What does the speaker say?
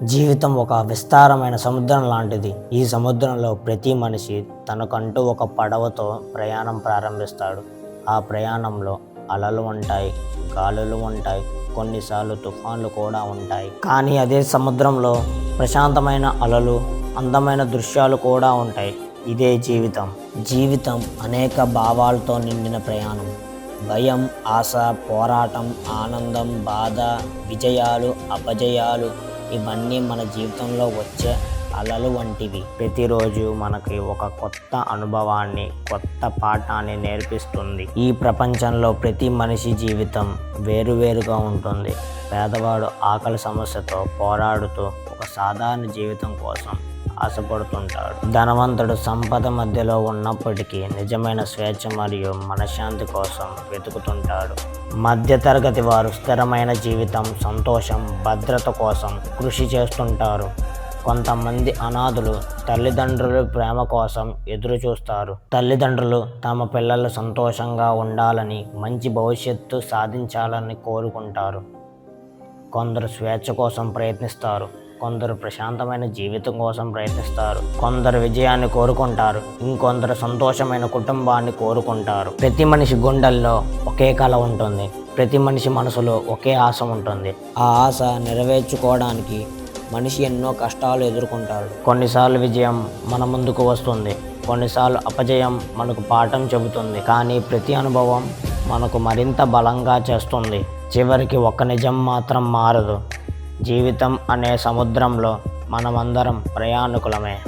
జీవితం ఒక విస్తారమైన సముద్రం లాంటిది. ఈ సముద్రంలో ప్రతి మనిషి తనకంటూ ఒక పడవతో ప్రయాణం ప్రారంభిస్తాడు. ఆ ప్రయాణంలో అలలు ఉంటాయి, గాలులు ఉంటాయి, కొన్నిసార్లు తుఫాన్లు కూడా ఉంటాయి. కానీ అదే సముద్రంలో ప్రశాంతమైన అలలు, అందమైన దృశ్యాలు కూడా ఉంటాయి. ఇదే జీవితం. జీవితం అనేక భావాలతో నిండిన ప్రయాణం. భయం, ఆశ, పోరాటం, ఆనందం, బాధ, విజయాలు, అపజయాలు ఇవన్నీ మన జీవితంలో వచ్చే అలలు వంటివి. ప్రతిరోజు మనకి ఒక కొత్త అనుభవాన్ని, కొత్త పాఠాన్ని నేర్పిస్తుంది. ఈ ప్రపంచంలో ప్రతి మనిషి జీవితం వేరువేరుగా ఉంటుంది. పేదవాడు ఆకలి సమస్యతో పోరాడుతూ ఒక సాధారణ జీవితం కోసం ఆశపడుతుంటాడు. ధనవంతుడు సంపద మధ్యలో ఉన్నప్పటికీ నిజమైన స్వేచ్ఛ మరియు మనశ్శాంతి కోసం వెతుకుతుంటాడు. మధ్యతరగతి వారు స్థిరమైన జీవితం, సంతోషం, భద్రత కోసం కృషి చేస్తుంటారు. కొంతమంది అనాథులు తల్లిదండ్రుల ప్రేమ కోసం ఎదురు చూస్తారు. తల్లిదండ్రులు తమ పిల్లలు సంతోషంగా ఉండాలని, మంచి భవిష్యత్తు సాధించాలని కోరుకుంటారు. కొందరు స్వేచ్ఛ కోసం ప్రయత్నిస్తారు, కొందరు ప్రశాంతమైన జీవితం కోసం ప్రయత్నిస్తారు, కొందరు విజయాన్ని కోరుకుంటారు, ఇంకొందరు సంతోషమైన కుటుంబాన్ని కోరుకుంటారు. ప్రతి మనిషి గుండెల్లో ఒకే కల ఉంటుంది. ప్రతి మనిషి మనసులో ఒకే ఆశ ఉంటుంది. ఆ ఆశ నెరవేర్చుకోవడానికి మనిషి ఎన్నో కష్టాలు ఎదుర్కొంటాడు. కొన్నిసార్లు విజయం మన ముందుకు వస్తుంది, కొన్నిసార్లు అపజయం మనకు పాఠం చెబుతుంది. కానీ ప్రతి అనుభవం మనకు మరింత బలంగా చేస్తుంది. చివరికి ఒక్క నిజం మాత్రం మారదు. జీవితం అనే సముద్రంలో మనమందరం ప్రయాణికులమే.